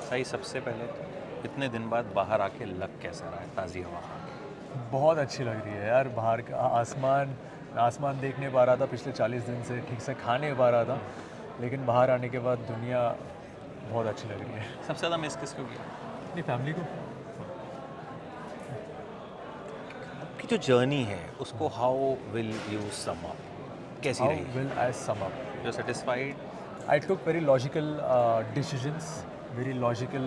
सही, सबसे पहले तो इतने दिन बाद बाहर आके लग कैसा रहा है ताज़ी हवा खा के? बहुत अच्छी लग रही है यार, बाहर का आसमान आसमान देख नहीं पा रहा था पिछले 40 दिन से, ठीक से खा नहीं पा रहा था, लेकिन बाहर आने के बाद दुनिया बहुत अच्छी लग रही है। सबसे ज़्यादा मिस किसको किया? अपनी फैमिली को। आपकी जो जर्नी है उसको how will you sum up? कैसी हाउ रही? Will I sum up? You satisfied? I took very logical decisions, very logical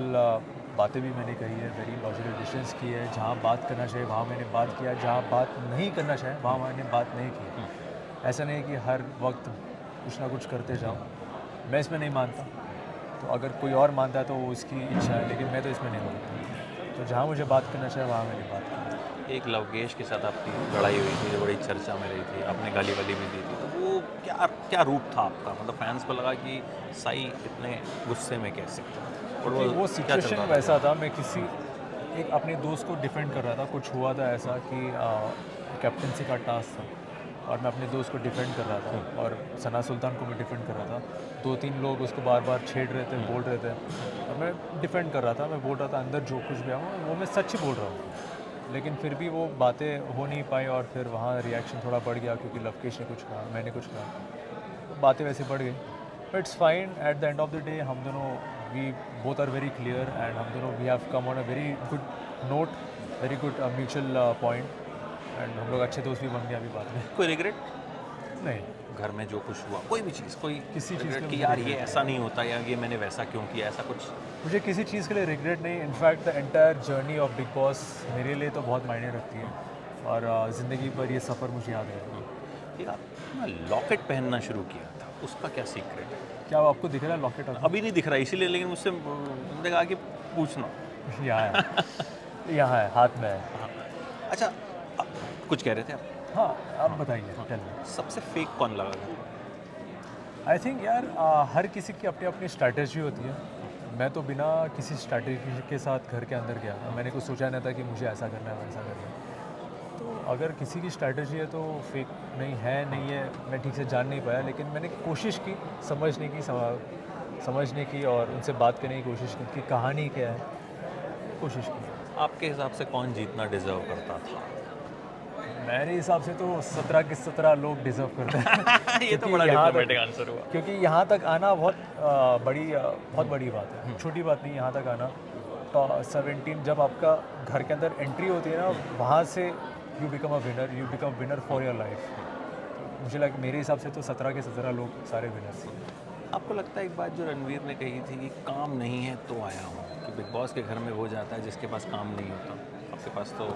बातें भी मैंने कही है, वेरी लॉजिकल डिसीजंस की है। जहाँ बात करना चाहिए वहाँ मैंने बात किया, जहाँ बात नहीं करना चाहिए वहाँ मैंने बात नहीं की। ऐसा नहीं कि हर वक्त कुछ ना कुछ करते जाओ, मैं इसमें नहीं मानता। तो अगर कोई और मानता है तो वो उसकी इच्छा है, लेकिन मैं तो इसमें नहीं मानता। तो जहाँ मुझे बात करना चाहिए वहाँ मैंने बात की। एक लवकेश के साथ आपकी लड़ाई हुई थी जो बड़ी चर्चा में रही थी, आपने गाली वाली भी दी थी, तो वो क्या क्या रूप था आपका? मतलब फैंस को लगा कि साई इतने गुस्से में कैसे? और क्योंकि वो क्या चल सिचुएशन रहा था? वैसा था, मैं किसी एक अपने दोस्त को डिफेंड कर रहा था। कुछ हुआ था ऐसा कि कैप्टनसी का टास्क था और मैं अपने दोस्त को डिफेंड कर रहा था और सना सुल्तान को मैं डिफेंड कर रहा था। 2-3 लोग उसको बार बार छेड़ रहे थे, बोल रहे थे और मैं डिफेंड कर रहा था। मैं बोल रहा था अंदर जो कुछ भी आऊँ वो मैं सच ही बोल रहा हूँ, लेकिन फिर भी वो बातें हो नहीं पाई और फिर वहाँ रिएक्शन थोड़ा बढ़ गया क्योंकि लवकेश ने कुछ कहा, मैंने कुछ कहा, बातें वैसे बढ़ गई। But it's fine, at the end of the day हम दोनों we both are very clear and हम दोनों we have come on a very good note, very good mutual point and हम लोग अच्छे दोस्त भी बन गए अभी बाद में। कोई रिग्रेट? नहीं, घर में जो कुछ हुआ, कोई भी चीज़, कोई किसी चीज़ रिग्रेट का कि मुझे यार ये regret ऐसा नहीं होता या ये मैंने वैसा क्यों किया, ऐसा कुछ? मुझे किसी चीज़ के लिए रिग्रेट नहीं। In fact the entire journey of big boss मेरे लिए तो बहुत मायने रखती है और ज़िंदगी भर ये सफ़र मुझे याद रहेगा। ये आपने लॉकेट पहनना शुरू किया था, उसका क्या सीक्रेट है? क्या वो आपको दिख रहा है लॉकेट अभी? अभी नहीं दिख रहा इसीलिए, लेकिन मुझसे मैंने कहा कि पूछना। यहाँ है, यहाँ है, हाथ में है। हाँ, अच्छा, कुछ कह रहे थे आप? हाँ, आप बताइए, टेल मी। सबसे फेक कौन लगा था? आई थिंक यार हर किसी की अपनी अपनी स्ट्रैटेजी होती है। मैं तो बिना किसी स्ट्रैटेजी के साथ घर के अंदर गया, मैंने कुछ सोचा नहीं था कि मुझे ऐसा करना है वैसा करना है। तो अगर किसी की स्ट्रैटेजी है तो फेक नहीं है, मैं ठीक से जान नहीं पाया, लेकिन मैंने कोशिश की समझने की और उनसे बात करने की कोशिश की कि कहानी क्या है, कोशिश की। आपके हिसाब से कौन जीतना डिजर्व करता था? मेरे हिसाब से तो 17 के 17 लोग डिज़र्व करते हैं। ये तो क्योंकि बड़ा यहाँ डिप्लोमेटिक तक आंसर हुआ। क्योंकि यहाँ तक आना बहुत बड़ी बात है, छोटी बात नहीं यहाँ तक आना। तो 17 जब आपका घर के अंदर एंट्री होती है ना, वहाँ से you become a winner for your life. मुझे लगा मेरे हिसाब से तो 17 के 17 लोग सारे विनर्स थे। आपको लगता है एक बात जो रणवीर ने कही थी कि काम नहीं है तो आया हूँ, कि बिग बॉस के घर में वो जाता है जिसके पास काम नहीं होता, आपके पास तो?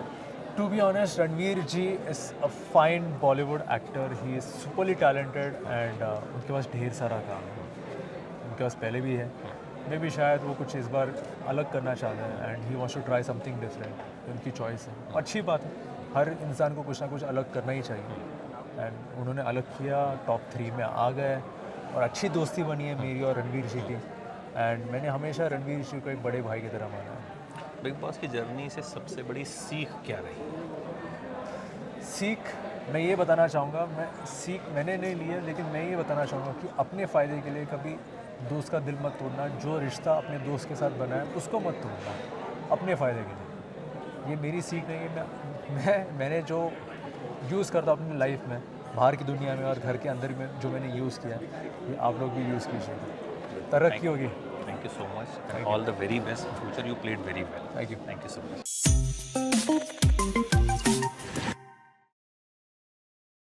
To be honest, Ranveer ji is a fine Bollywood actor, he is superly talented and उनके पास ढेर सारा काम है, उनके पास पहले भी है। मे भी शायद वो कुछ इस बार अलग करना चाहते हैं and he wants to try something different, उनकी चॉइस है, अच्छी बात है। हर इंसान को कुछ ना कुछ अलग करना ही चाहिए एंड उन्होंने अलग किया, टॉप 3 में आ गए और अच्छी दोस्ती बनी है मेरी और रणवीर जी की एंड मैंने हमेशा रणवीर जी को एक बड़े भाई की तरह माना है। बिग बॉस की जर्नी से सबसे बड़ी सीख क्या रही? सीख मैं ये बताना चाहूँगा, मैंने नहीं ली है, लेकिन मैं ये बताना चाहूँगा कि अपने फ़ायदे के लिए कभी दोस्त का दिल मत तोड़ना। जो रिश्ता अपने दोस्त के साथ बना है उसको मत तोड़ना अपने फ़ायदे के लिए। ये मेरी सीख नहीं है। मैंने जो यूज़ करता हूँ अपनी लाइफ में, बाहर की दुनिया में और घर के अंदर में जो मैंने यूज़ किया, ये आप लोग भी यूज़ कीजिए, तरक्की होगी। Thank you so much, Thank you. All the very best, future you played very well. Thank you. Thank you so much.